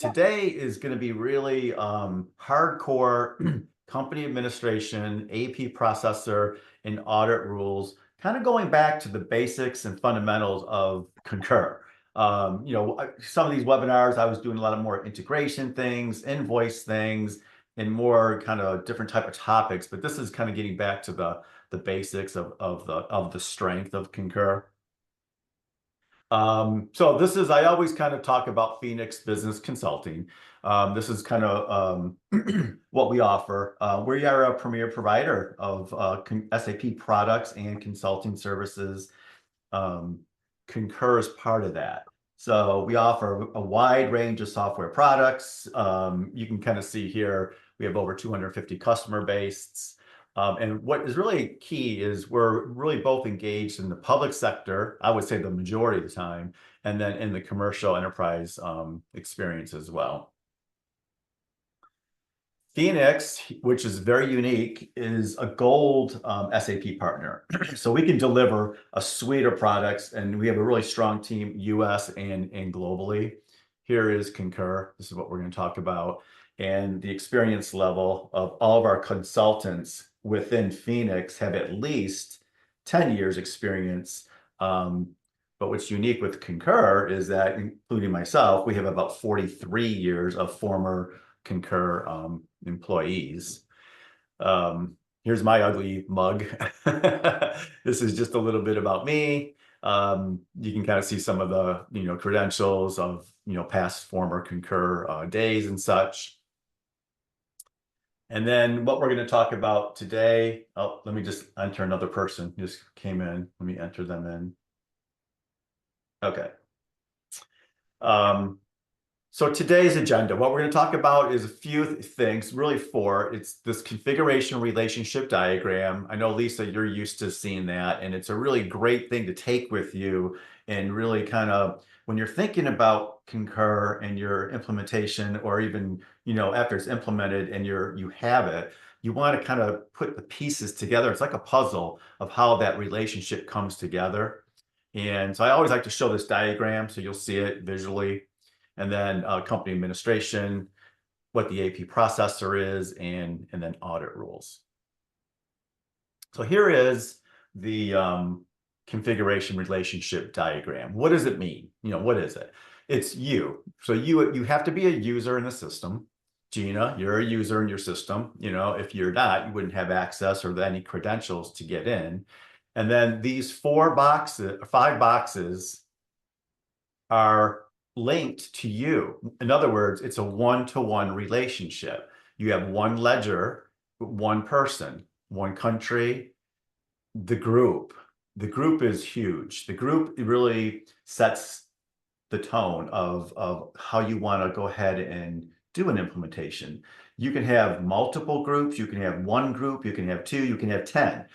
Today is going to be really hardcore company administration, AP processor, and audit rules, kind of going back to the basics and fundamentals of Concur. Some of these webinars, I was doing a lot of more integration things, invoice things, and more kind of different type of topics. But this is kind of getting back to the basics of the strength of Concur. So this is, I always kind of talk about Phoenix Business Consulting. This is kind of what we offer. We are a premier provider of SAP products and consulting services. Concur is part of that. So we offer a wide range of software products. You can kind of see here, we have over 250 customer base. And what is really key is we're really both engaged in the public sector, I would say the majority of the time, and then in the commercial enterprise experience as well. Phoenix, which is very unique, is a gold SAP partner. So we can deliver a suite of products, and we have a really strong team, US and globally. Here is Concur. This is what we're going to talk about. And the experience level of all of our consultants within Phoenix have at least 10 years experience. But what's unique with Concur is that, including myself, we have about 43 years of former Concur employees. Here's my ugly mug. This is just a little bit about me. You can kind of see some of the credentials of past former Concur days and such. And then what we're going to talk about today, let me just enter another person who just came in. Let me enter them in. Okay. So today's agenda, what we're going to talk about is a few things, really four. It's this configuration relationship diagram. I know, Lisa, you're used to seeing that, and it's a really great thing to take with you and really kind of, when you're thinking about Concur and your implementation, or even, after it's implemented and you have it, you want to kind of put the pieces together. It's like a puzzle of how that relationship comes together. And so I always like to show this diagram so you'll see it visually. And then company administration, what the AP processor is, and then audit rules. So here is the configuration relationship diagram. What does it mean? What is it? It's you. So you have to be a user in the system. Gina, you're a user in your system. If you're not, you wouldn't have access or any credentials to get in. And then these 5 boxes are linked to you. In other words, it's a one-to-one relationship. You have one ledger, one person, one country, the group. The group is huge. The group really sets the tone of how you want to go ahead and do an implementation. You can have multiple groups. You can have one group. You can have 2. You can have 10.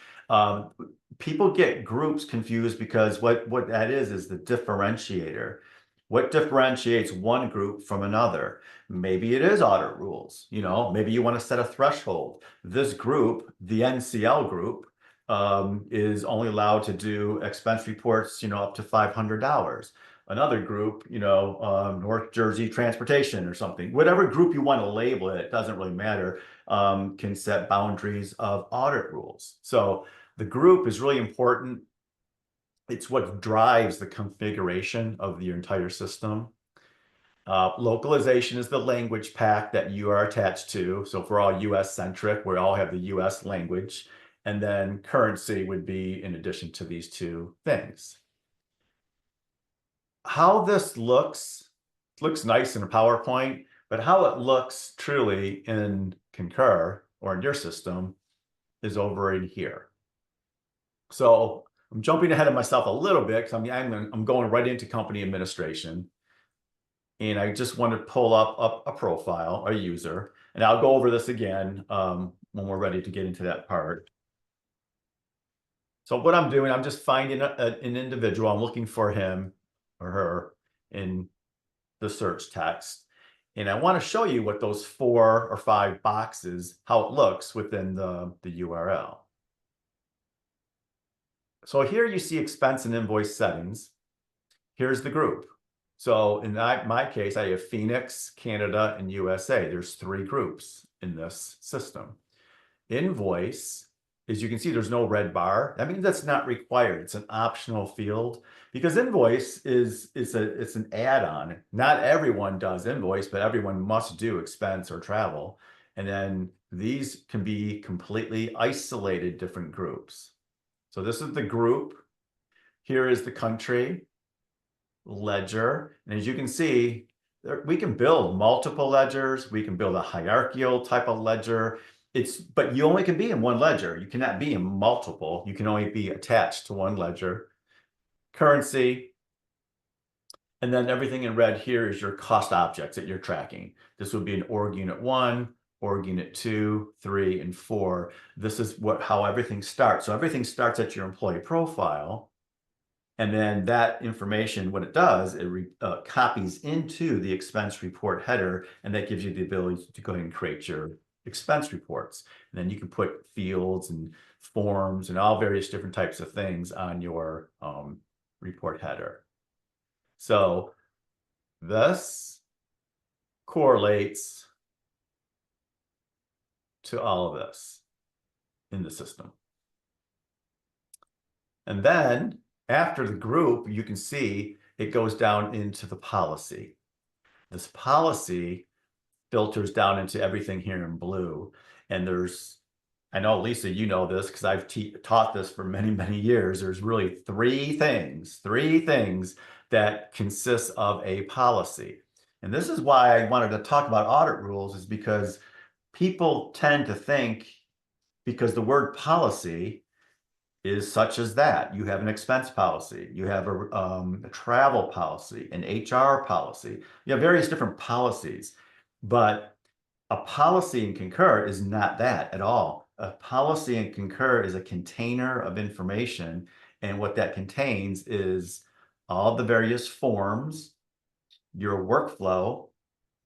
People get groups confused because what that is the differentiator. What differentiates one group from another? Maybe it is audit rules. Maybe you want to set a threshold. This group, the NCL group, is only allowed to do expense reports, up to $500. Another group, North Jersey Transportation or something. Whatever group you want to label it, doesn't really matter, can set boundaries of audit rules. So the group is really important. It's what drives the configuration of your entire system. Localization is the language pack that you are attached to. So if we're all US centric, we all have the US language. And then currency would be in addition to these two things. How this looks nice in a PowerPoint, but how it looks truly in Concur or in your system is over in here. So I'm jumping ahead of myself a little bit because I'm going right into company administration. And I just want to pull up a profile, a user, and I'll go over this again when we're ready to get into that part. So what I'm doing, I'm just finding an individual. I'm looking for him or her in the search text. And I want to show you what those 4 or 5 boxes, how it looks within the URL. So here you see expense and invoice settings. Here's the group. So in my case, I have Phoenix, Canada, and USA. There's 3 groups in this system. Invoice, as you can see, there's no red bar. That means that's not required. It's an optional field because invoice it's an add-on. Not everyone does invoice, but everyone must do expense or travel. And then these can be completely isolated different groups. So this is the group. Here is the country, ledger. And as you can see, we can build multiple ledgers. We can build a hierarchical type of ledger. But you only can be in one ledger. You cannot be in multiple. You can only be attached to one ledger. Currency. And then everything in red here is your cost objects that you're tracking. This would be an org unit 1, org unit 2, 3, and 4. This is how everything starts. So everything starts at your employee profile. And then that information, what it does, it copies into the expense report header, and that gives you the ability to go ahead and create your expense reports. And then you can put fields and forms and all various different types of things on your report header. So this correlates to all of this in the system. And then after the group, you can see it goes down into the policy. This policy filters down into everything here in blue. And I know, Lisa, you know this because I've taught this for many, many years. There's really three things that consist of a policy. And this is why I wanted to talk about audit rules, is because people tend to think, because the word policy is such as that. You have an expense policy, you have a travel policy, an HR policy, you have various different policies, but a policy in Concur is not that at all. A policy in Concur is a container of information, and what that contains is all the various forms, your workflow,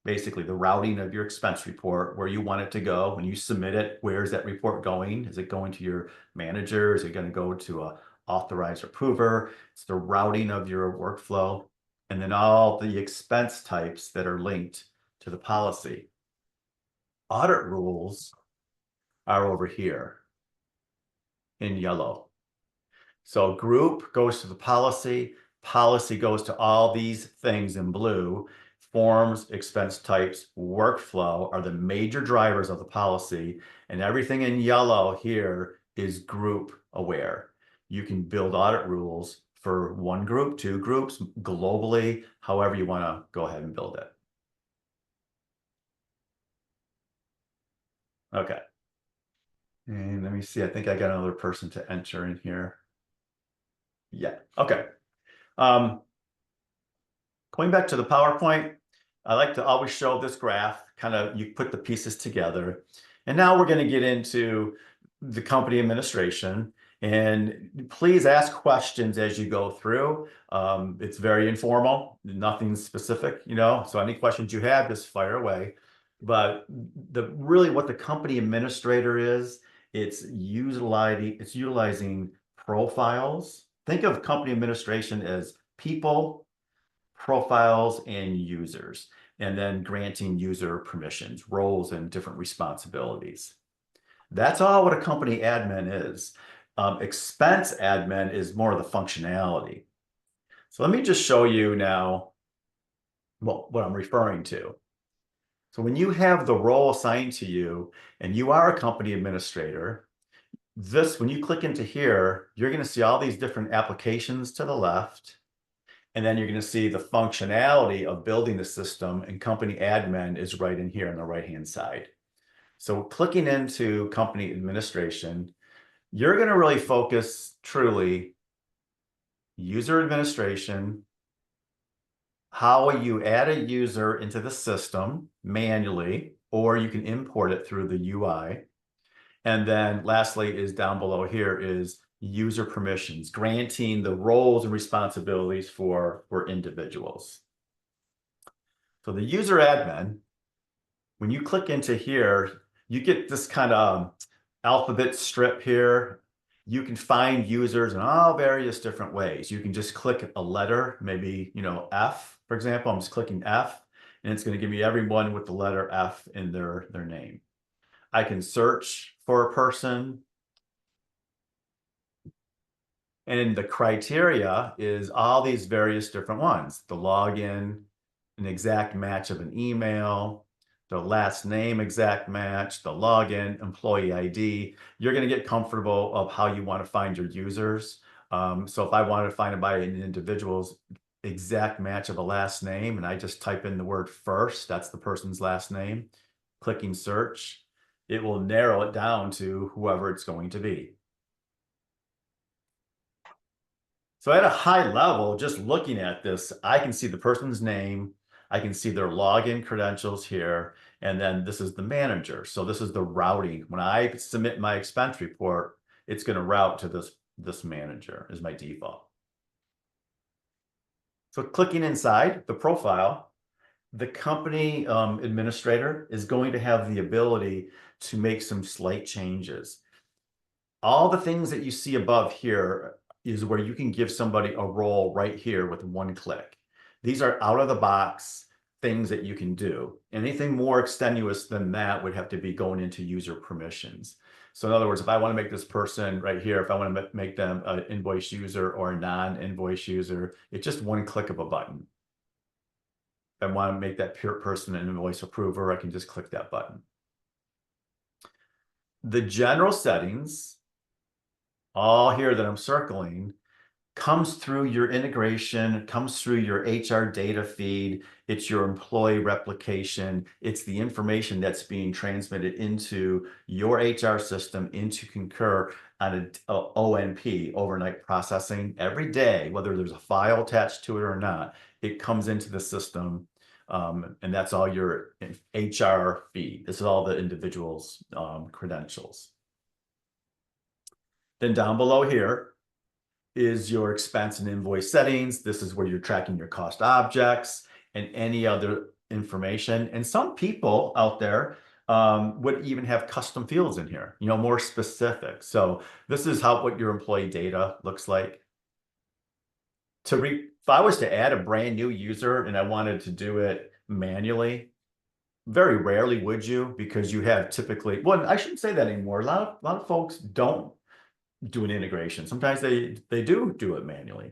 basically the routing of your expense report, where you want it to go. When you submit it, where is that report going? Is it going to your manager? Is it going to go to a authorized approver? It's the routing of your workflow, and then all the expense types that are linked to the policy. Audit rules are over here in yellow. So group goes to the policy, policy goes to all these things in blue. Forms, expense types, workflow are the major drivers of the policy, and everything in yellow here is group aware. You can build audit rules for 1 group, 2 groups, globally, however you want to go ahead and build it. Okay. And let me see, I think I got another person to enter in here. Yeah, okay. Going back to the PowerPoint, I like to always show this graph, kind of you put the pieces together. And now we're going to get into the company administration. And please ask questions as you go through. It's very informal, nothing specific, so any questions you have, just fire away. But really what the company administrator is, it's utilizing profiles. Think of company administration as people, profiles, and users, and then granting user permissions, roles, and different responsibilities. That's all what a company admin is. Expense admin is more of the functionality. So let me just show you now what I'm referring to. So when you have the role assigned to you and you are a company administrator, when you click into here, you're going to see all these different applications to the left. And then you're going to see the functionality of building the system, and company admin is right in here on the right-hand side. So clicking into company administration, you're going to really focus truly user administration, how you add a user into the system manually, or you can import it through the UI. And then lastly is down below here is user permissions, granting the roles and responsibilities for individuals. So the user admin, when you click into here, you get this kind of alphabet strip here. You can find users in all various different ways. You can just click a letter, maybe, F for example, I'm just clicking F, and it's going to give me everyone with the letter F in their name. I can search for a person. And the criteria is all these various different ones: the login, an exact match of an email, the last name exact match, the login, employee ID. You're going to get comfortable of how you want to find your users. So if I wanted to find it by an individual's exact match of a last name, and I just type in the word first, that's the person's last name, clicking search, it will narrow it down to whoever it's going to be. So at a high level, just looking at this, I can see the person's name, I can see their login credentials here, and then this is the manager. So this is the routing. When I submit my expense report, it's going to route to this manager is my default. So clicking inside the profile, the company administrator is going to have the ability to make some slight changes. All the things that you see above here is where you can give somebody a role right here with one click. These are out of the box things that you can do. Anything more extenuous than that would have to be going into user permissions. So in other words, if I want to make this person right here, if I want to make them an invoice user or a non-invoice user, it's just one click of a button. If I want to make that person an invoice approver, I can just click that button. The general settings, all here that I'm circling, comes through your integration, comes through your HR data feed. It's your employee replication. It's the information that's being transmitted into your HR system, into Concur on a ONP, overnight processing, every day, whether there's a file attached to it or not. It comes into the system, and that's all your HR feed. This is all the individual's credentials. Then down below here is your expense and invoice settings. This is where you're tracking your cost objects and any other information. And some people out there would even have custom fields in here, more specific. So this is what your employee data looks like. If I was to add a brand new user and I wanted to do it manually, very rarely would you, because you have typically, well, I shouldn't say that anymore. A lot of folks don't do an integration. Sometimes they do it manually.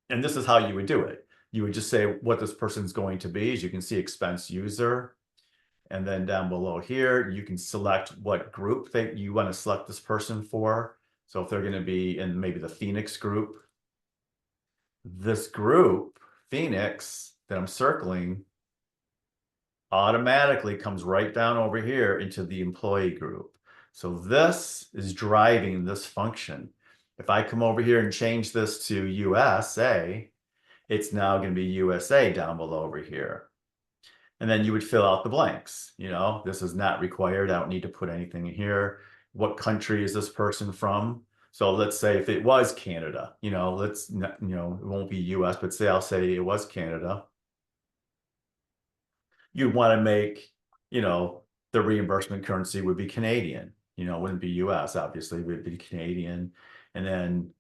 And this is how you would do it. You would just say what this person's going to be. As you can see, expense user. And then down below here, you can select what group that you want to select this person for. So if they're going to be in maybe the Phoenix group, this group, Phoenix, that I'm circling, automatically comes right down over here into the employee group. So this is driving this function. If I come over here and change this to USA, it's now going to be USA down below over here. And then you would fill out the blanks. This is not required. I don't need to put anything in here. What country is this person from? So let's say if it was Canada, it won't be US, but I'll say it was Canada. You'd want to make, the reimbursement currency would be Canadian. It wouldn't be US, obviously, it would be Canadian. And then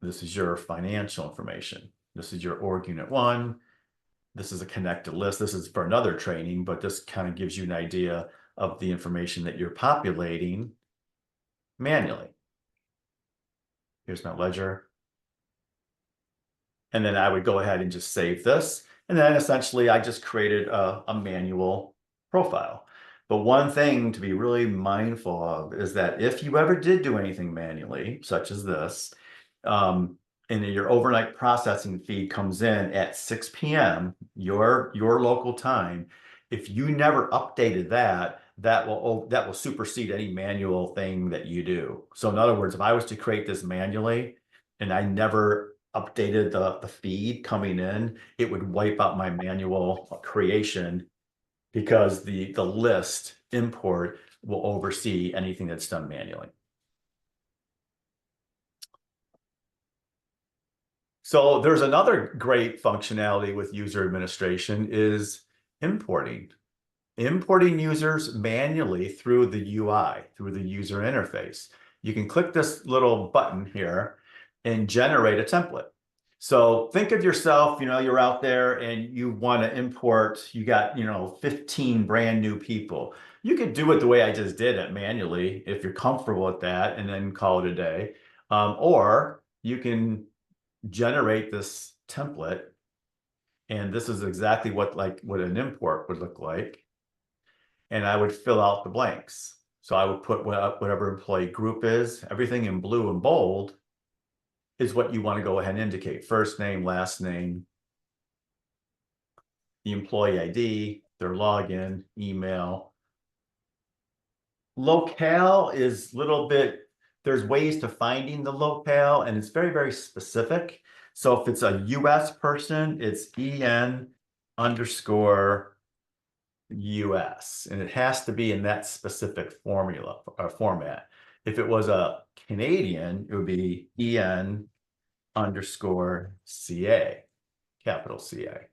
this is your financial information. This is your org unit 1. This is a connected list. This is for another training, but this kind of gives you an idea of the information that you're populating manually. Here's my ledger. And then I would go ahead and just save this. And then essentially I just created a manual profile. But one thing to be really mindful of is that if you ever did do anything manually, such as this, and your overnight processing feed comes in at 6 p.m., your local time, if you never updated that will supersede any manual thing that you do. So in other words, if I was to create this manually and I never updated the feed coming in, it would wipe out my manual creation, because the list import will oversee anything that's done manually. So there's another great functionality with user administration is importing users manually through the UI, through the user interface. You can click this little button here and generate a template. So think of yourself, you're out there and you want to import, you got, 15 brand new people. You could do it the way I just did it manually if you're comfortable with that and then call it a day. Or you can generate this template, and this is exactly what an import would look like. And I would fill out the blanks. So I would put whatever employee group is, everything in blue and bold is what you want to go ahead and indicate. First name, last name, the employee ID, their login, email. Locale is a little bit, there's ways to finding the locale, and it's very, very specific. So if it's a US person, it's EN_US, and it has to be in that specific formula or format. If it was a Canadian, it would be EN_CA, capital CA.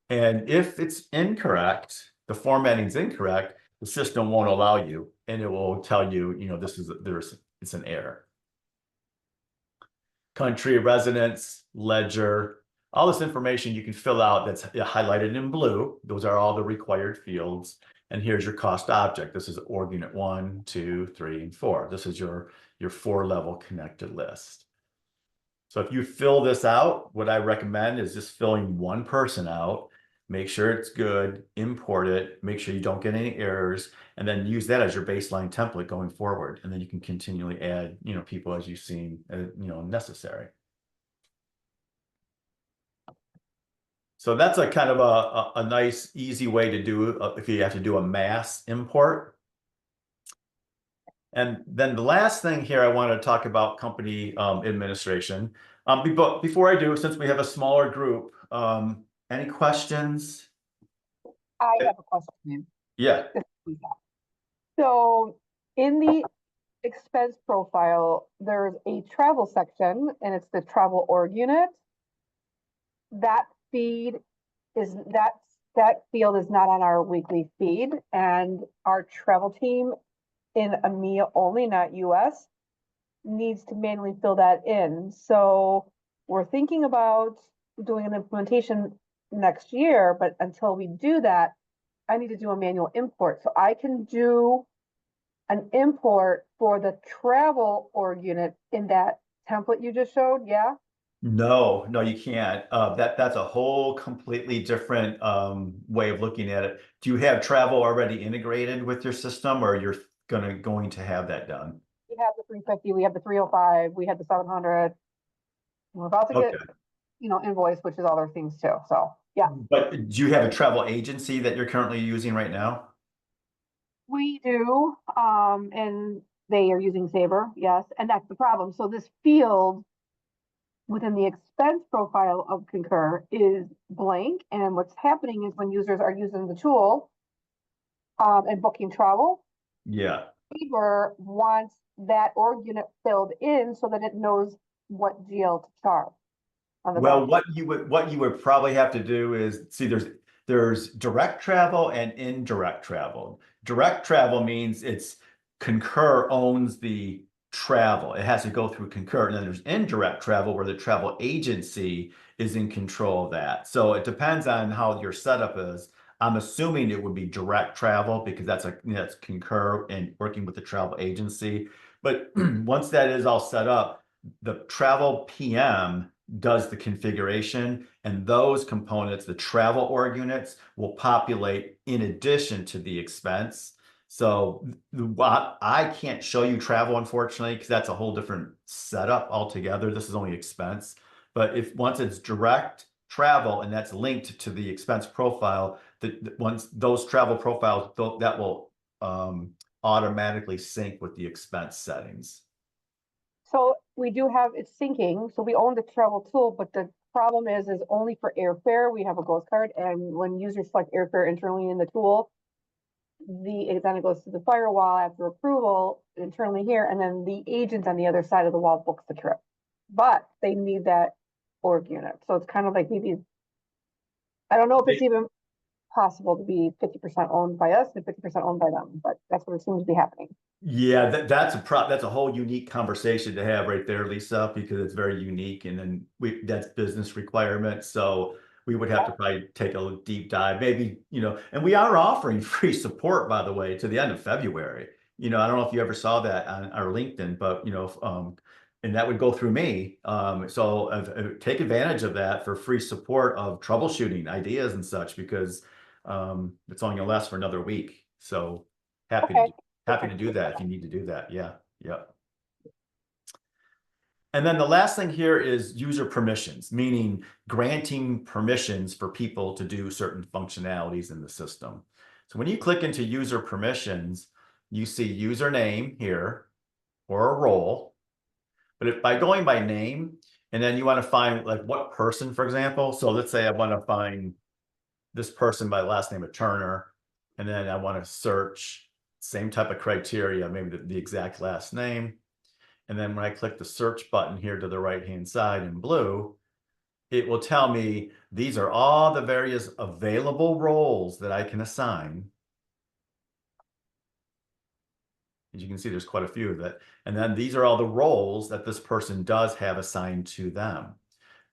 And if it's incorrect, the formatting's incorrect, the system won't allow you, and it will tell you, it's an error. Country, residence, ledger, all this information you can fill out that's highlighted in blue. Those are all the required fields. And here's your cost object. This is org unit 1, 2, 3, and 4. This is your 4-level connected list. So if you fill this out, what I recommend is just filling one person out. Make sure it's good, import it, make sure you don't get any errors, and then use that as your baseline template going forward. And then you can continually add, people as you see, necessary. So that's a kind of a nice, easy way to do if you have to do a mass import. And then the last thing here, I want to talk about company administration. Before I do, since we have a smaller group, any questions? I have a question. Yeah. So in the expense profile, there's a travel section, and it's the travel org unit. That feed is that field is not on our weekly feed, and our travel team in EMEA only, not US, needs to manually fill that in. So we're thinking about doing an implementation next year, but until we do that, I need to do a manual import. So I can do an import for the travel org unit in that template you just showed, yeah? No, you can't. That's a whole completely different way of looking at it. Do you have travel already integrated with your system, or you're going to have that done? We have the 350, we have the 305, we have the 700. We're about to get, invoice, which is other things too. So yeah. But do you have a travel agency that you're currently using right now? We do, and they are using Sabre, yes, and that's the problem. So this field within the expense profile of Concur is blank, and what's happening is when users are using the tool and booking travel, Yeah. Sabre wants that org unit filled in so that it knows what GL to charge. Well, what you would probably have to do is see there's direct travel and indirect travel. Direct travel means it's Concur owns the travel. It has to go through Concur. And then there's indirect travel where the travel agency is in control of that. So it depends on how your setup is. I'm assuming it would be direct travel because that's Concur and working with the travel agency. But once that is all set up, the travel PM does the configuration, and those components, the travel org units, will populate in addition to the expense. So I can't show you travel, unfortunately, because that's a whole different setup altogether. This is only expense. But once it's direct travel and that's linked to the expense profile, once those travel profiles, that will automatically sync with the expense settings. So we do have it syncing. So we own the travel tool, but the problem is only for airfare. We have a ghost card, and when users select airfare internally in the tool, then it goes to the firewall after approval internally here, and then the agent on the other side of the wall books the trip. But they need that org unit. So it's kind of like maybe, I don't know if it's even possible to be 50% owned by us and 50% owned by them, but that's what it seems to be happening. Yeah, that's a whole unique conversation to have right there, Lisa, because it's very unique, and then that's business requirement. So we would have to probably take a deep dive, maybe, and we are offering free support, by the way, to the end of February. I don't know if you ever saw that on our LinkedIn, but and that would go through me. So take advantage of that for free support of troubleshooting ideas and such, because it's only gonna last for another week. So happy to Okay. do Happy to do that if you need to do that. Yeah. Yeah. And then the last thing here is user permissions, meaning granting permissions for people to do certain functionalities in the system. So when you click into user permissions, you see username here or a role. But if by going by name, and then you want to find like what person, for example. So let's say I want to find this person by last name of Turner, and then I want to search same type of criteria, maybe the exact last name. And then when I click the search button here to the right-hand side in blue, it will tell me these are all the various available roles that I can assign. As you can see, there's quite a few of it. And then these are all the roles that this person does have assigned to them.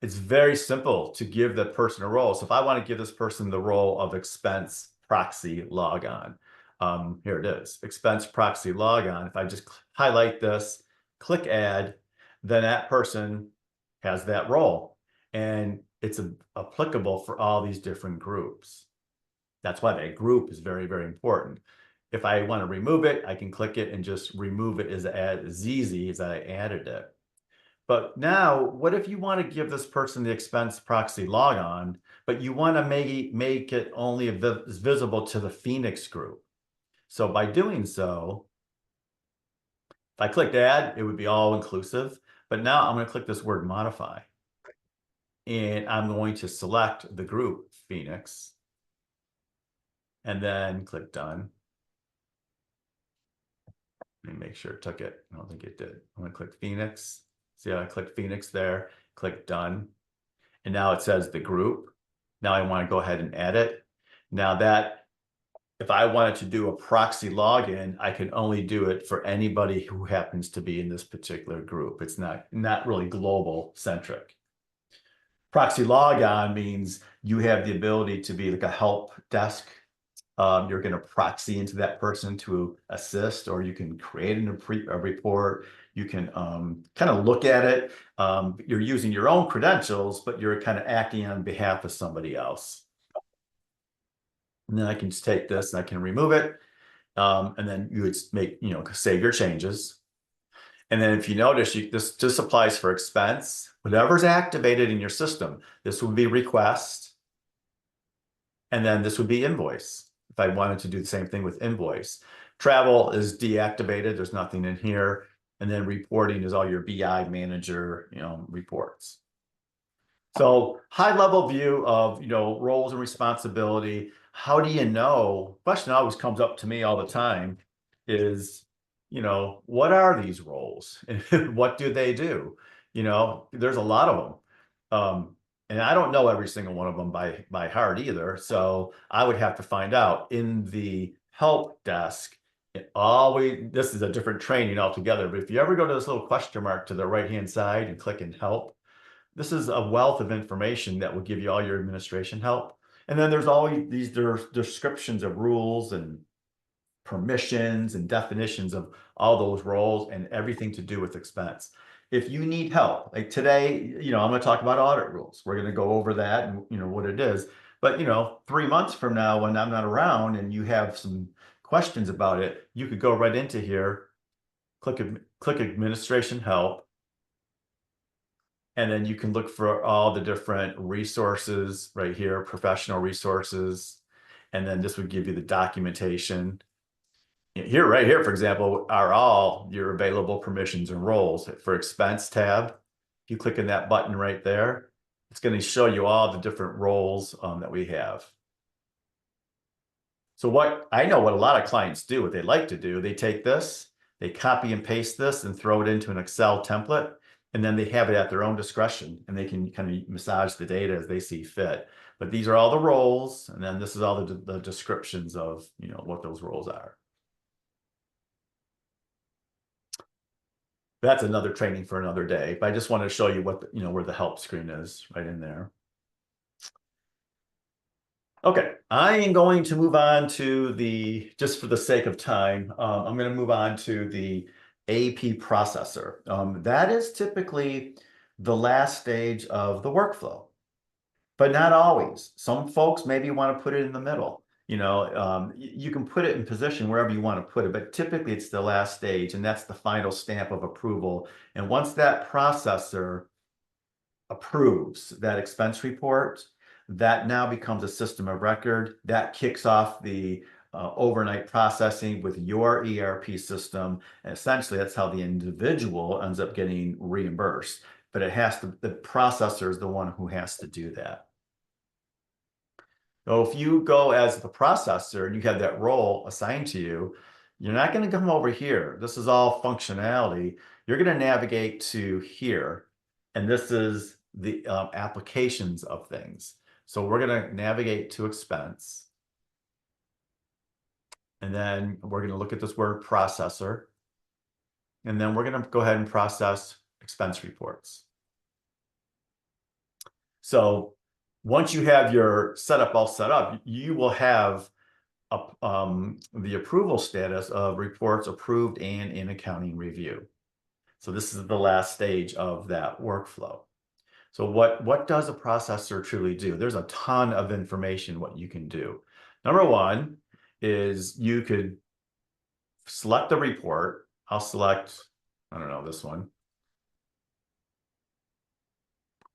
It's very simple to give that person a role. So if I want to give this person the role of expense proxy logon, here it is, expense proxy logon. If I just highlight this, click add, then that person has that role. And it's applicable for all these different groups. That's why that group is very, very important. If I want to remove it, I can click it and just remove it as easy as I added it. But now, what if you want to give this person the expense proxy logon, but you want to make it only visible to the Phoenix group? So by doing so, if I clicked add, it would be all inclusive. But now I'm going to click this word modify. And I'm going to select the group Phoenix and then click done. Let me make sure it took it. I don't think it did. I'm going to click Phoenix. See how I clicked Phoenix there, click done. And now it says the group. Now I want to go ahead and edit. Now that if I wanted to do a proxy login, I can only do it for anybody who happens to be in this particular group. It's not really global centric. Proxy logon means you have the ability to be like a help desk. You're going to proxy into that person to assist, or you can create a report. You can kind of look at it. You're using your own credentials, but you're kind of acting on behalf of somebody else. And then I can just take this and I can remove it. And then you would save your changes. And then if you notice, this applies for expense, whatever's activated in your system. This would be request. And then this would be invoice. If I wanted to do the same thing with invoice. Travel is deactivated. There's nothing in here. And then reporting is all your BI manager, reports. So high level view of, roles and responsibility. How do you know? Question always comes up to me all the time is, what are these roles and what do they do? There's a lot of them. And I don't know every single one of them by heart either. So I would have to find out in the help desk. This is a different training altogether, but if you ever go to this little question mark to the right-hand side and click in help, this is a wealth of information that will give you all your administration help. And then there's always these descriptions of rules and permissions and definitions of all those roles and everything to do with expense. If you need help, like today, I'm going to talk about audit rules. We're going to go over that and what it is. But 3 months from now, when I'm not around and you have some questions about it, you could go right into here, click administration help, and then you can look for all the different resources right here, professional resources. And then this would give you the documentation. Here, right here, for example, are all your available permissions and roles. For expense tab, if you click on that button right there, it's going to show you all the different roles that we have. So what I know what a lot of clients do, what they like to do, they take this, they copy and paste this and throw it into an Excel template, and then they have it at their own discretion, and they can kind of massage the data as they see fit. But these are all the roles, and then this is all the descriptions of what those roles are. That's another training for another day, but I just want to show you what, where the help screen is right in there. Okay, I am going to move on to just for the sake of time, I'm going to move on to the AP processor. That is typically the last stage of the workflow, but not always. Some folks maybe want to put it in the middle. You can put it in position wherever you want to put it, but typically it's the last stage, and that's the final stamp of approval. And once that processor approves that expense report, that now becomes a system of record. That kicks off the overnight processing with your ERP system. And essentially, that's how the individual ends up getting reimbursed. But the processor is the one who has to do that. So if you go as the processor and you have that role assigned to you, you're not going to come over here. This is all functionality. You're going to navigate to here. And this is the applications of things. So we're going to navigate to expense. And then we're going to look at this word processor. And then we're going to go ahead and process expense reports. So once you have your setup all set up, you will have the approval status of reports approved and in accounting review. So this is the last stage of that workflow. So what does a processor truly do? There's a ton of information what you can do. Number one is you could select the report. I'll select, I don't know, this one.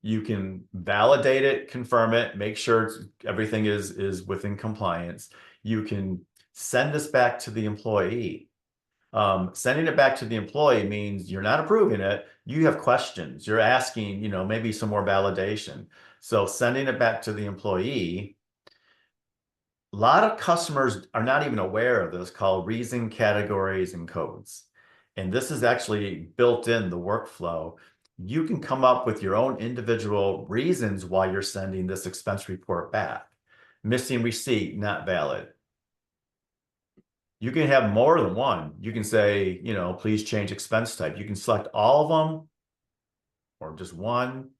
You can validate it, confirm it, make sure everything is within compliance. You can send this back to the employee. Sending it back to the employee means you're not approving it. You have questions. You're asking, maybe some more validation. So sending it back to the employee, a lot of customers are not even aware of this, called reason categories and codes. And this is actually built in the workflow. You can come up with your own individual reasons why you're sending this expense report back. Missing receipt, not valid. You can have more than one. You can say, please change expense type. You can select all of them or just one.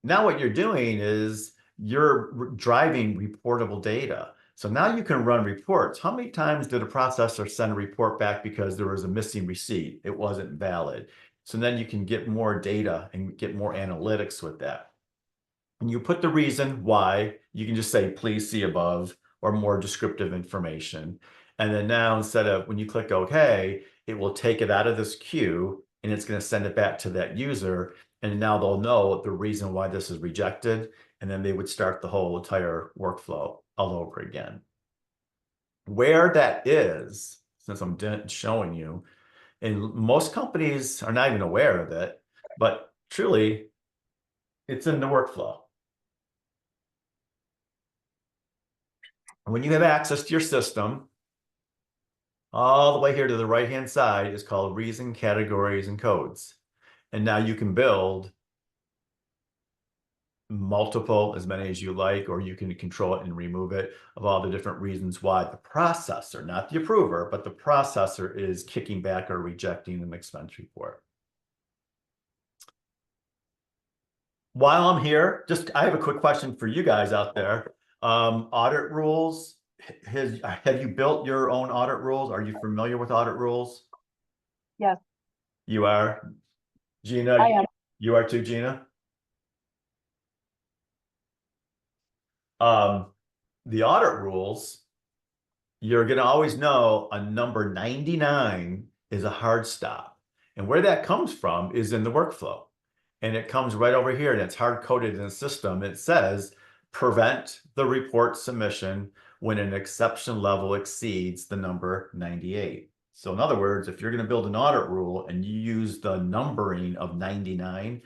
Now what you're doing is you're driving reportable data. So now you can run reports. How many times did a processor send a report back because there was a missing receipt? It wasn't valid. So then you can get more data and get more analytics with that. And you put the reason why. You can just say, please see above, or more descriptive information. And then now, instead of when you click OK, it will take it out of this queue and it's going to send it back to that user. And now they'll know the reason why this is rejected. And then they would start the whole entire workflow all over again. Where that is, since I'm showing you, and most companies are not even aware of it, but truly, it's in the workflow. When you have access to your system, all the way here to the right-hand side is called reason, categories, and codes. And now you can build multiple, as many as you like, or you can control it and remove it, of all the different reasons why the processor, not the approver, but the processor is kicking back or rejecting an expense report. While I'm here, I have a quick question for you guys out there. Audit rules. Have you built your own audit rules? Are you familiar with audit rules? Yes. You are? Gina? I am. You are too, Gina? The audit rules, you're going to always know a number 99 is a hard stop. And where that comes from is in the workflow. And it comes right over here, and it's hard-coded in the system. It says, prevent the report submission when an exception level exceeds the number 98. So in other words, if you're going to build an audit rule and you use the numbering of 99,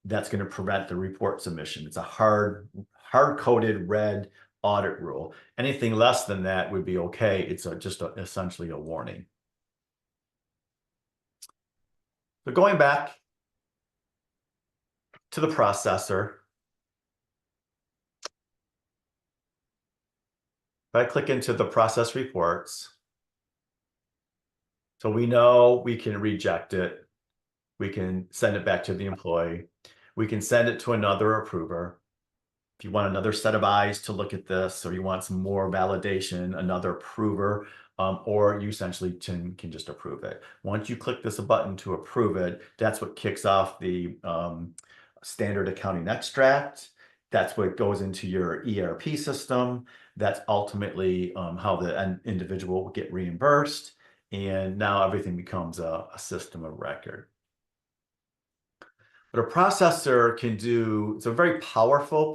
that's going to prevent the report submission. It's a hard-coded red audit rule. Anything less than that would be okay. It's essentially a warning. So going back to the processor, if I click into the process reports, so we know we can reject it. We can send it back to the employee. We can send it to another approver. If you want another set of eyes to look at this, or you want some more validation, another approver, or you essentially can just approve it. Once you click this button to approve it, that's what kicks off the standard accounting extract. That's what goes into your ERP system. That's ultimately how the individual will get reimbursed. And now everything becomes a system of record. But a processor can do, it's a very powerful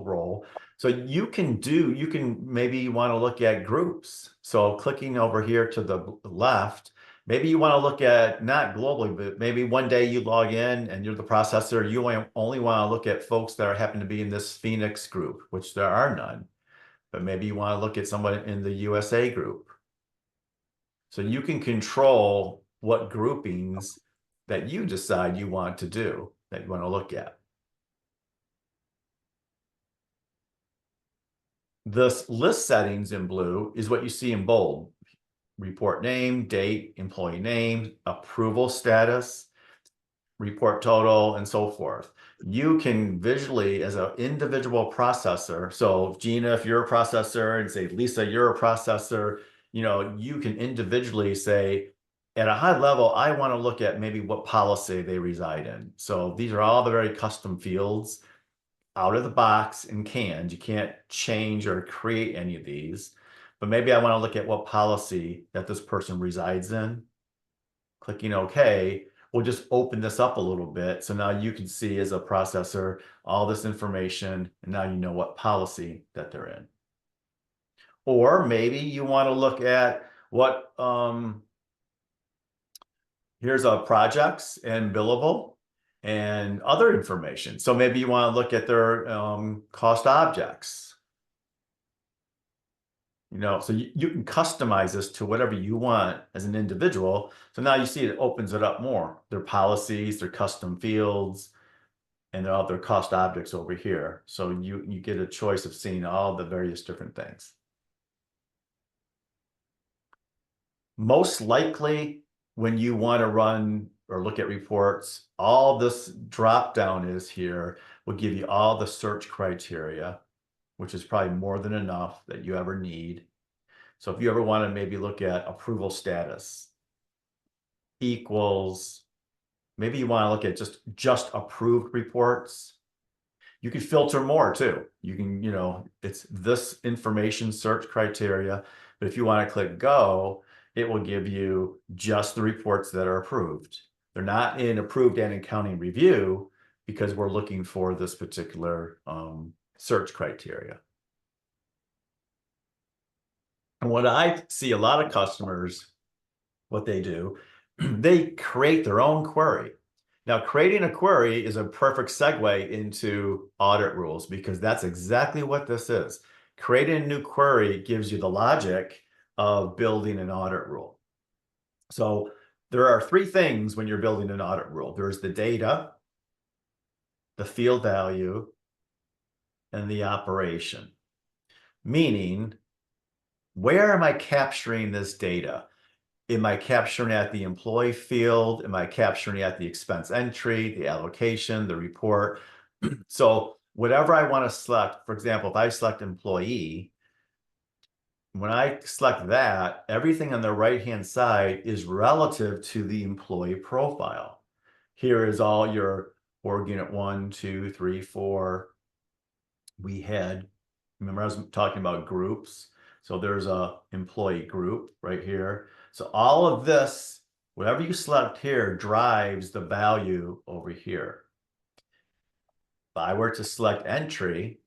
role. So you can maybe want to look at groups. So clicking over here to the left, maybe you want to look at, not globally, but maybe one day you log in and you're the processor, you only want to look at folks that happen to be in this Phoenix group, which there are none. But maybe you want to look at someone in the USA group. So you can control what groupings that you decide you want to do, that you want to look at. This list settings in blue is what you see in bold. Report name, date, employee name, approval status, report total, and so forth. You can visually, as an individual processor, so Gina, if you're a processor, and say, Lisa, you're a processor, you can individually say, at a high level, I want to look at maybe what policy they reside in. So these are all the very custom fields out of the box and canned. You can't change or create any of these. But maybe I want to look at what policy that this person resides in. Clicking OK will just open this up a little bit. So now you can see as a processor all this information, and now you know what policy that they're in. Or maybe you want to look at what here's projects and billable and other information. So maybe you want to look at their cost objects. So you can customize this to whatever you want as an individual. So now you see it opens it up more. Their policies, their custom fields, and all their cost objects over here. So you get a choice of seeing all the various different things. Most likely, when you want to run or look at reports, all this drop down is here will give you all the search criteria, which is probably more than enough that you ever need. So if you ever want to maybe look at approval status, equals, maybe you want to look at just approved reports. You can filter more too. You can, it's this information search criteria, but if you want to click go, it will give you just the reports that are approved. They're not in approved and accounting review because we're looking for this particular search criteria. And what I see a lot of customers, what they do, they create their own query. Now, creating a query is a perfect segue into audit rules because that's exactly what this is. Creating a new query gives you the logic of building an audit rule. So there are three things when you're building an audit rule. There's the data, the field value, and the operation. Meaning, where am I capturing this data? Am I capturing at the employee field? Am I capturing at the expense entry, the allocation, the report? So whatever I want to select, for example, if I select employee, when I select that, everything on the right-hand side is relative to the employee profile. Here is all your org unit 1, 2, 3, 4. Remember I was talking about groups. So there's a employee group right here. So all of this, whatever you select here, drives the value over here. If I were to select entry,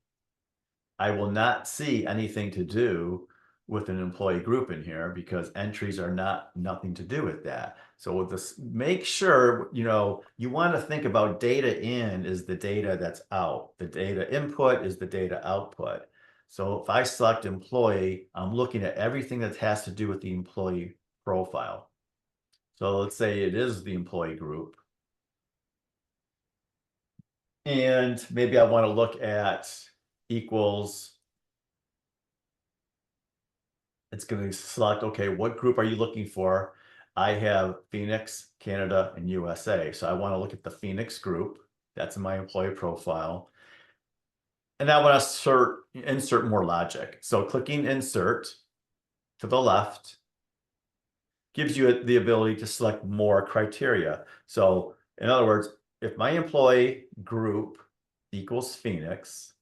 I will not see anything to do with an employee group in here because entries are nothing to do with that. So with this, make sure, you want to think about data in is the data that's out. The data input is the data output. So if I select employee, I'm looking at everything that has to do with the employee profile. So let's say it is the employee group. And maybe I want to look at equals. It's going to select, okay, what group are you looking for? I have Phoenix, Canada, and USA. So I want to look at the Phoenix group. That's in my employee profile. And I want to insert more logic. So clicking insert to the left gives you the ability to select more criteria. So in other words, if my employee group equals Phoenix,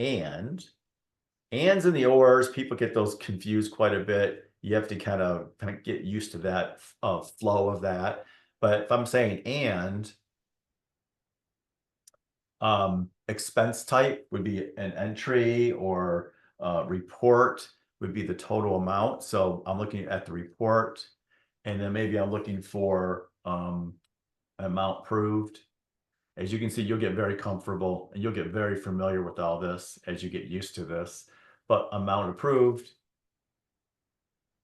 ands in the ors, people get those confused quite a bit. You have to kind of get used to that flow of that. But if I'm saying expense type would be an entry, or report would be the total amount. So I'm looking at the report, and then maybe I'm looking for amount proved. As you can see, you'll get very comfortable and you'll get very familiar with all this as you get used to this. But amount approved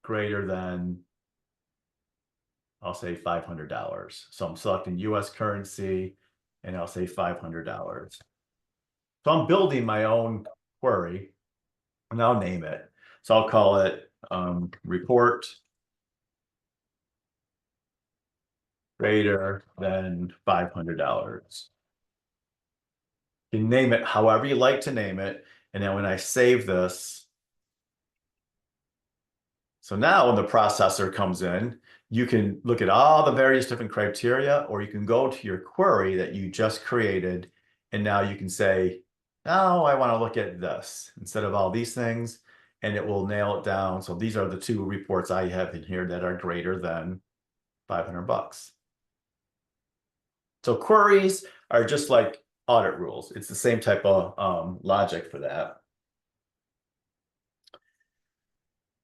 greater than, I'll say $500. So I'm selecting US currency and I'll say $500. So I'm building my own query and I'll name it. So I'll call it report greater than $500. You can name it however you like to name it. And then when I save this, so now when the processor comes in, you can look at all the various different criteria, or you can go to your query that you just created. And now you can say, now I want to look at this instead of all these things, and it will nail it down. So these are the two reports I have in here that are greater than $500. So queries are just like audit rules. It's the same type of logic for that.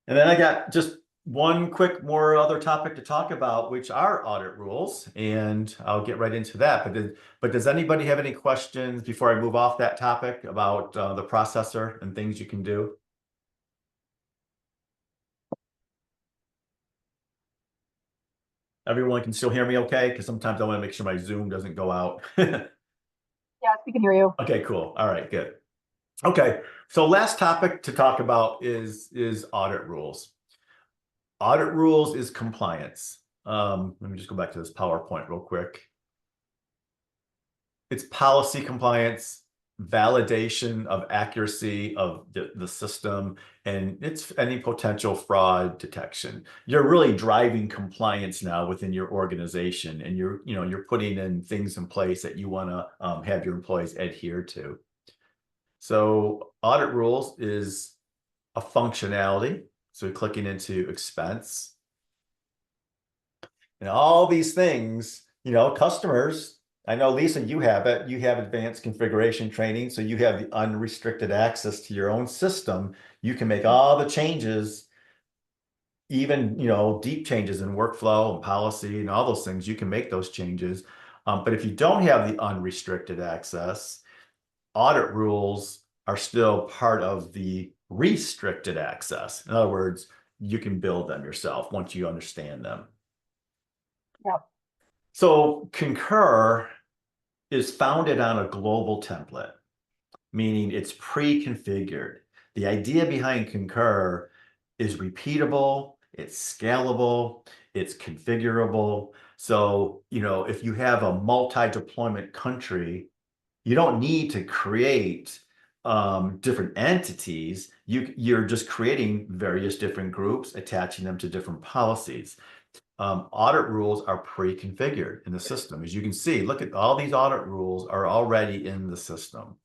And then I got just one quick more other topic to talk about, which are audit rules, and I'll get right into that. But does anybody have any questions before I move off that topic about the processor and things you can do? Everyone can still hear me okay? Because sometimes I want to make sure my Zoom doesn't go out. Yes, we can hear you. Okay, cool. All right, good. Okay, so last topic to talk about is audit rules. Audit rules is compliance. Let me just go back to this PowerPoint real quick. It's policy compliance, validation of accuracy of the system, and it's any potential fraud detection. You're really driving compliance now within your organization, and you're putting in things in place that you want to have your employees adhere to. So audit rules is a functionality. So clicking into expense. And all these things, customers, I know, Lisa, you have it. You have advanced configuration training, so you have the unrestricted access to your own system. You can make all the changes, even, deep changes in workflow and policy and all those things. You can make those changes. But if you don't have the unrestricted access, audit rules are still part of the restricted access. In other words, you can build them yourself once you understand them. Yep. So Concur is founded on a global template, meaning it's pre-configured. The idea behind Concur is repeatable, it's scalable, it's configurable. So, if you have a multi-deployment country, you don't need to create different entities. You're just creating various different groups, attaching them to different policies. Audit rules are pre-configured in the system. As you can see, look at all these audit rules are already in the system.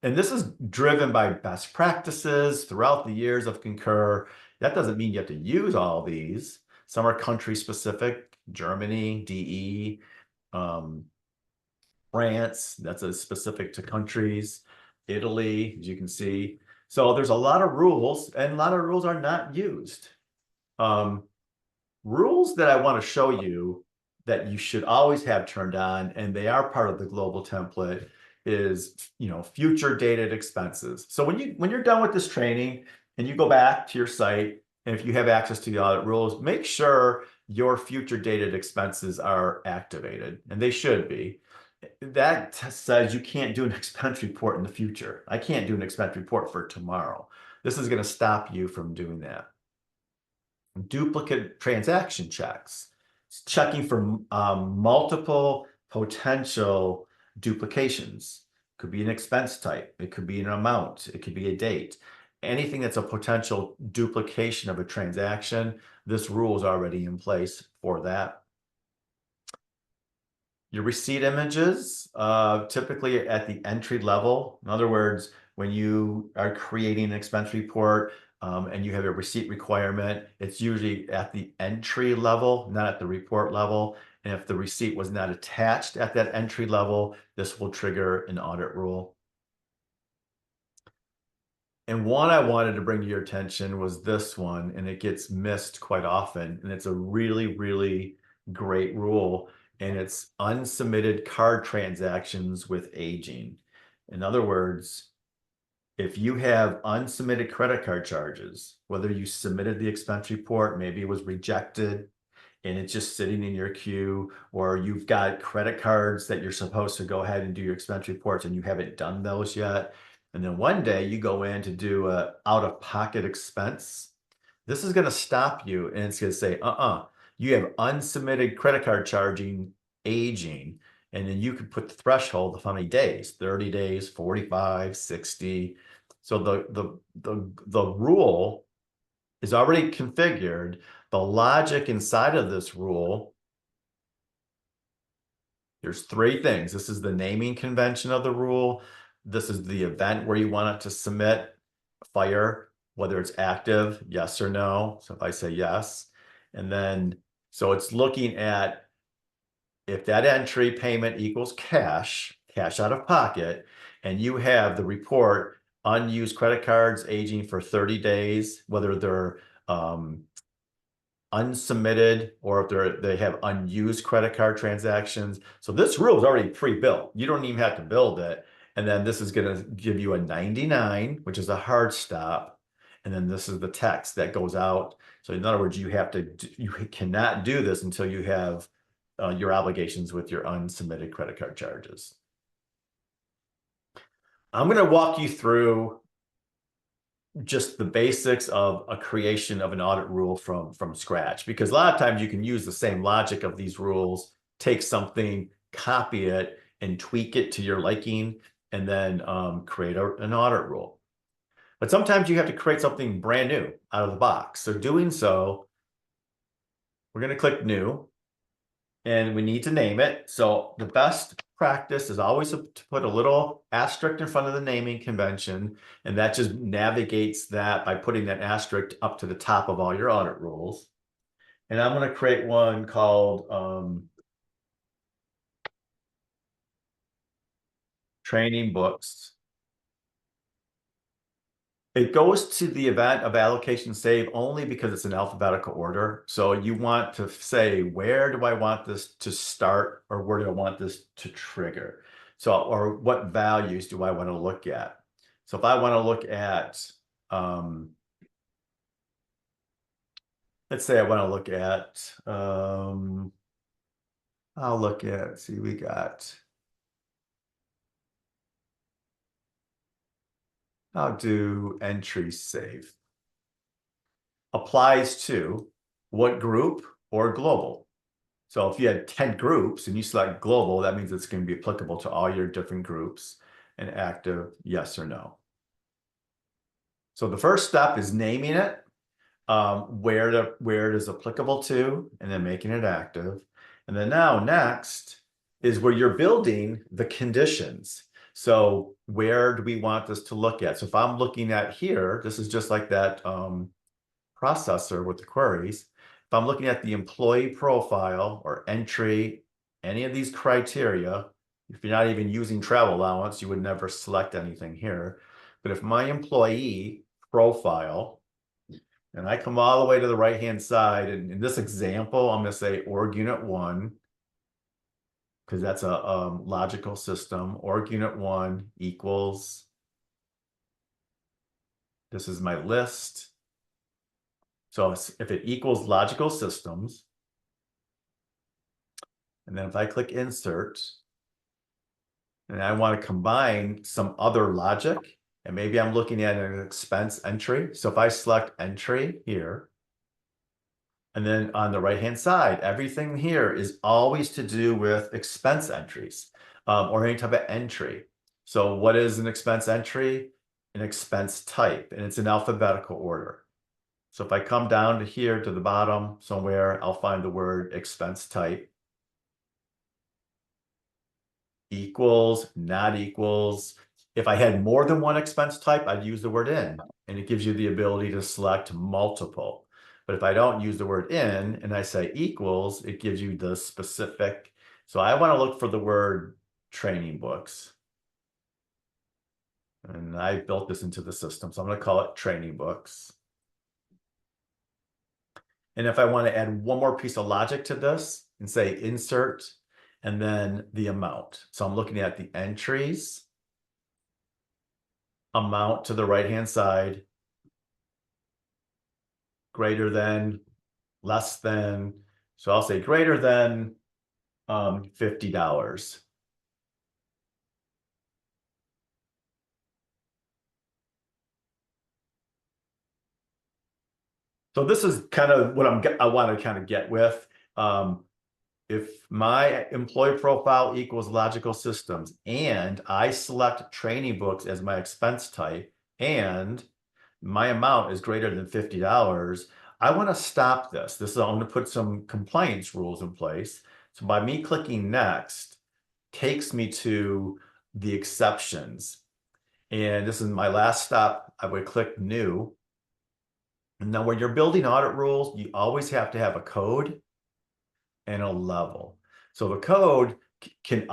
And this is driven by best practices throughout the years of Concur. That doesn't mean you have to use all these. Some are country specific, Germany, DE, France, that's specific to countries, Italy, as you can see. So there's a lot of rules, and a lot of rules are not used. Rules that I want to show you that you should always have turned on, and they are part of the global template, is future dated expenses. So when you're done with this training and you go back to your site, and if you have access to the audit rules, make sure your future dated expenses are activated, and they should be. That says you can't do an expense report in the future. I can't do an expense report for tomorrow. This is going to stop you from doing that. duplicate transaction checks. It's checking for multiple potential duplications. Could be an expense type. It could be an amount. It could be a date. Anything that's a potential duplication of a transaction, this rule is already in place for that. Your receipt images, typically at the entry level. In other words, when you are creating an expense report and you have a receipt requirement, it's usually at the entry level, not at the report level. And if the receipt was not attached at that entry level, this will trigger an audit rule. And one I wanted to bring to your attention was this one, and it gets missed quite often. And it's a really, really great rule. And it's unsubmitted card transactions with aging. In other words, if you have unsubmitted credit card charges, whether you submitted the expense report, maybe it was rejected and it's just sitting in your queue, or you've got credit cards that you're supposed to go ahead and do your expense reports and you haven't done those yet. And then one day you go in to do a out-of-pocket expense. This is going to stop you and it's going to say, you have unsubmitted credit card charging aging. And then you can put the threshold of how many days, 30 days, 45, 60. So the rule is already configured. The logic inside of this rule, there's three things. This is the naming convention of the rule. This is the event where you want it to submit, fire, whether it's active, yes or no. So if I say yes, and then, so it's looking at if that entry payment equals cash out of pocket, and you have the report unused credit cards aging for 30 days, whether they're unsubmitted or if they have unused credit card transactions. So this rule is already pre-built. You don't even have to build it. And then this is going to give you a 99, which is a hard stop. And then this is the text that goes out. So in other words, you cannot do this until you have your obligations with your unsubmitted credit card charges. I'm going to walk you through just the basics of a creation of an audit rule from scratch, because a lot of times you can use the same logic of these rules, take something, copy it, and tweak it to your liking, and then create an audit rule. But sometimes you have to create something brand new out of the box. So doing so, we're going to click New, and we need to name it. So the best practice is always to put a little asterisk in front of the naming convention, and that just navigates that by putting that asterisk up to the top of all your audit rules. And I'm going to create one called Training Books. It goes to the event of allocation save only because it's in alphabetical order. So you want to say, where do I want this to start, or where do I want this to trigger? So, or what values do I want to look at? So if I want to look at, let's say I want to look at, I'll look at, see, we got, I'll do entry save. Applies to what group or global. So if you had 10 groups and you select global, that means it's going to be applicable to all your different groups, and active, yes or no. So the first step is naming it, where it is applicable to, and then making it active. And then now next is where you're building the conditions. So where do we want this to look at? So if I'm looking at here, this is just like that processor with the queries. If I'm looking at the employee profile or entry, any of these criteria, if you're not even using travel allowance, you would never select anything here. But if my employee profile, and I come all the way to the right-hand side, and in this example, I'm going to say org unit 1, because that's a logical system. Org unit 1 equals, this is my list. So if it equals logical systems, and then if I click insert, and I want to combine some other logic, and maybe I'm looking at an expense entry. So if I select entry here, And then on the right-hand side, everything here is always to do with expense entries or any type of entry. So what is an expense entry? An expense type, and it's in alphabetical order. So if I come down to here to the bottom somewhere, I'll find the word expense type. Equals, not equals. If I had more than one expense type, I'd use the word in, and it gives you the ability to select multiple. But if I don't use the word in and I say equals, it gives you the specific. So I want to look for the word training books. And I built this into the system, so I'm going to call it training books. And if I want to add one more piece of logic to this and say insert and then the amount. So I'm looking at the entries, amount to the right-hand side, greater than, less than. So I'll say greater than $50. So this is kind of what I want to kind of get with. If my employee profile equals logical systems and I select training books as my expense type and my amount is greater than $50, I want to stop this. I'm going to put some compliance rules in place. So by me clicking next, takes me to the exceptions. And this is my last stop. I would click new. And now when you're building audit rules, you always have to have a code and a level. So the code can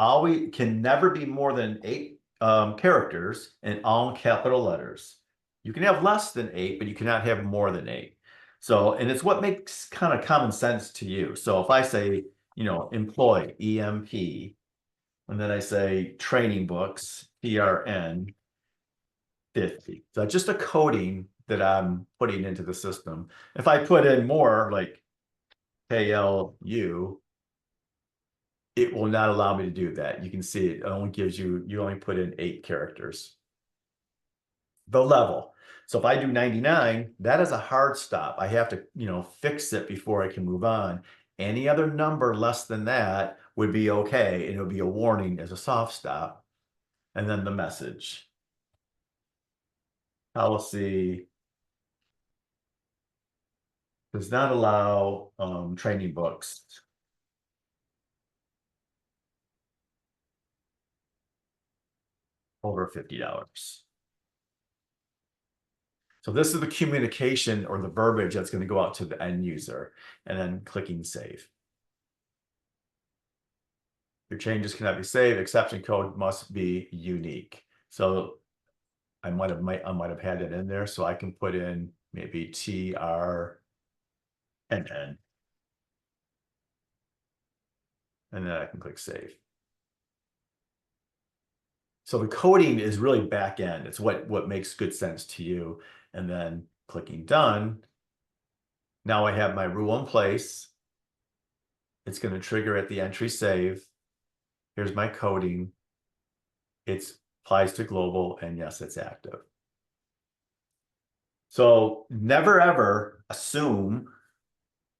never be more than 8 characters and all in capital letters. You can have less than 8, but you cannot have more than 8. So, and it's what makes kind of common sense to you. So if I say, employee, EMP, and then I say training books, TRN, 50. So just a coding that I'm putting into the system. If I put in more like KLU, it will not allow me to do that. You can see it only gives you only put in 8 characters. The level. So if I do 99, that is a hard stop. I have to, fix it before I can move on. Any other number less than that would be okay. And it would be a warning as a soft stop. And then the message. Policy does not allow training books over $50. So this is the communication or the verbiage that's going to go out to the end user, and then clicking save. Your changes cannot be saved. Exception code must be unique. So I might have had it in there, so I can put in maybe TRNN. And then I can click save. So the coding is really back end. It's what makes good sense to you. And then clicking done. Now I have my rule in place. It's going to trigger at the entry save. Here's my coding. It applies to global, and yes, it's active. So never ever assume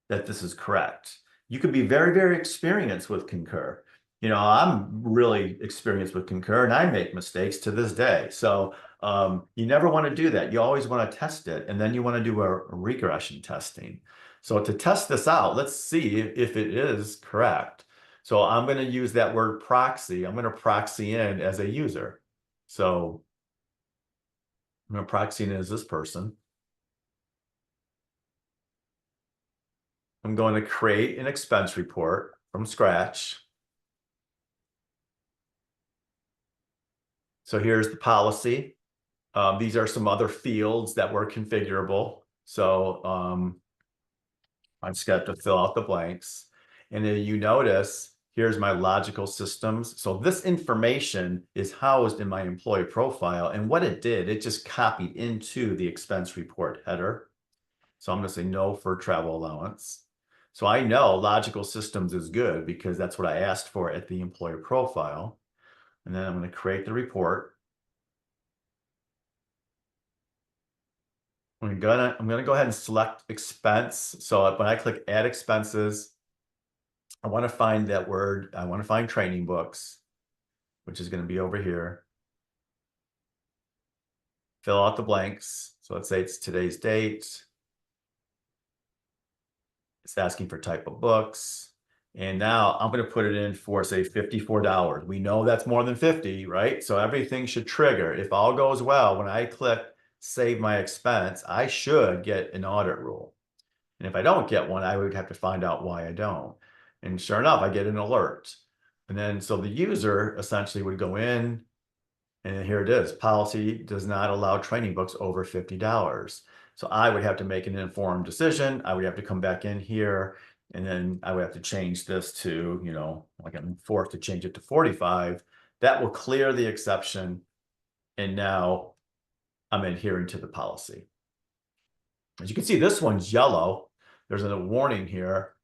that this is correct. You could be very, very experienced with Concur. I'm really experienced with Concur and I make mistakes to this day. So you never want to do that. You always want to test it, and then you want to do a regression testing. So to test this out, let's see if it is correct. So I'm going to use that word proxy. I'm going to proxy in as a user. So I'm going to proxy in as this person. I'm going to create an expense report from scratch. So here's the policy. These are some other fields that were configurable. So I just got to fill out the blanks. And then you notice, here's my logical systems. So this information is housed in my employee profile. And what it did, it just copied into the expense report header. So I'm going to say no for travel allowance. So I know logical systems is good because that's what I asked for at the employer profile. And then I'm going to create the report. I'm gonna go ahead and select expense. So when I click add expenses, I want to find that word. I want to find training books, which is going to be over here. Fill out the blanks. So let's say it's today's date. It's asking for type of books. And now I'm going to put it in for, say, $54. We know that's more than 50, right? So everything should trigger. If all goes well, when I click save my expense, I should get an audit rule. And if I don't get one, I would have to find out why I don't. And sure enough, I get an alert. And then so the user essentially would go in, and here it is. Policy does not allow training books over $50. So I would have to make an informed decision. I would have to come back in here, and then I would have to change this to, like I'm forced to change it to 45. That will clear the exception. And now I'm adhering to the policy. As you can see, this one's yellow. There's a warning here.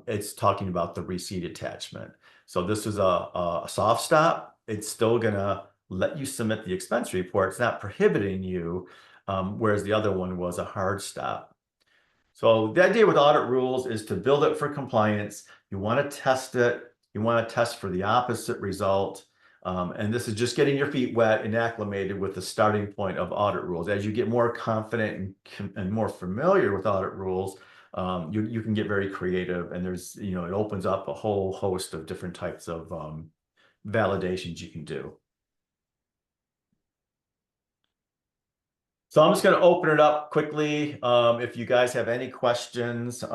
It's talking about the receipt attachment. So this is a soft stop. It's still gonna let you submit the expense report. It's not prohibiting you, whereas the other one was a hard stop. So the idea with audit rules is to build it for compliance. You want to test it. You want to test for the opposite result. And this is just getting your feet wet and acclimated with the starting point of audit rules. As you get more confident and more familiar with audit rules, you can get very creative, and there's, it opens up a whole host of different types of validations you can do. So I'm just going to open it up quickly. If you guys have any questions,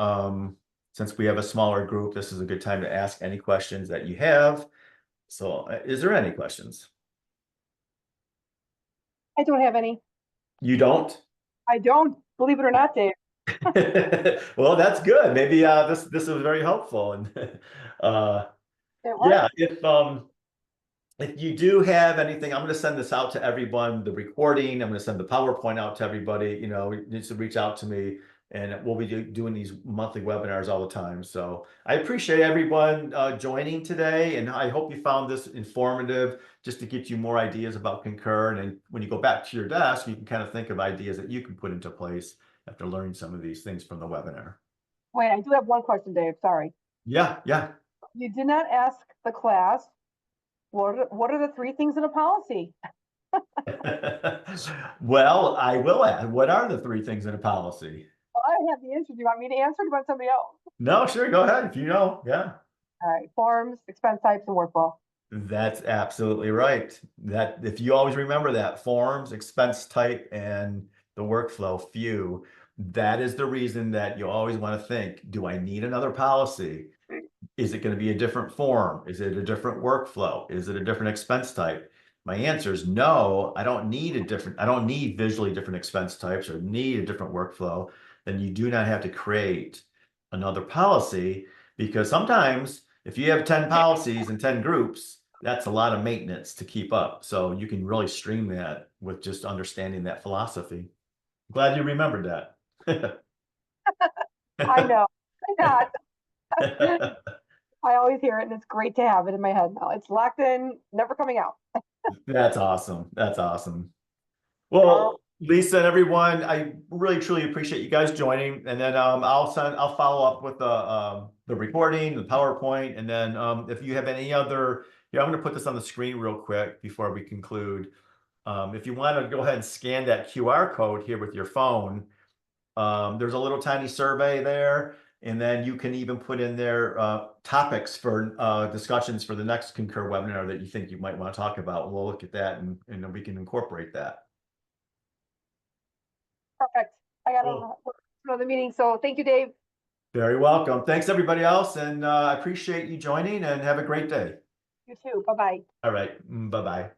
since we have a smaller group, this is a good time to ask any questions that you have. So is there any questions? I don't have any. You don't? I don't, believe it or not, Dave. Well, that's good. Maybe this was very helpful. And yeah, if you do have anything, I'm going to send this out to everyone, the recording. I'm going to send the PowerPoint out to everybody. Needs to reach out to me, and we'll be doing these monthly webinars all the time. So I appreciate everyone joining today, and I hope you found this informative, just to get you more ideas about Concur. And when you go back to your desk, you can kind of think of ideas that you can put into place after learning some of these things from the webinar. Wait, I do have one question, Dave. Sorry. Yeah. You did not ask the class, what are the 3 things in a policy? Well, I will add, what are the 3 things in a policy? Well, I have the answer. Do you want me to answer, or do you want somebody else? No, sure, go ahead if you know. Yeah. All right, forms, expense types, and workflow. That's absolutely right. That if you always remember that, forms, expense type, and the workflow, few, that is the reason that you always want to think, do I need another policy? Is it going to be a different form? Is it a different workflow? Is it a different expense type? My answer is no, I don't need visually different expense types or need a different workflow. Then you do not have to create another policy, because sometimes if you have 10 policies and 10 groups, that's a lot of maintenance to keep up. So you can really stream that with just understanding that philosophy. Glad you remembered that. I know. I always hear it, and it's great to have it in my head now. It's locked in, never coming out. That's awesome. That's awesome. Well, Lisa and everyone, I really truly appreciate you guys joining. And then I'll follow up with the recording, the PowerPoint, and then if you have any other, I'm going to put this on the screen real quick before we conclude. If you want to go ahead and scan that QR code here with your phone, there's a little tiny survey there. And then you can even put in there topics for discussions for the next Concur webinar that you think you might want to talk about. We'll look at that, and then we can incorporate that. Perfect. I got another meeting, so thank you, Dave. Very welcome. Thanks, everybody else, and I appreciate you joining, and have a great day. You too. Bye-bye. All right. Bye-bye.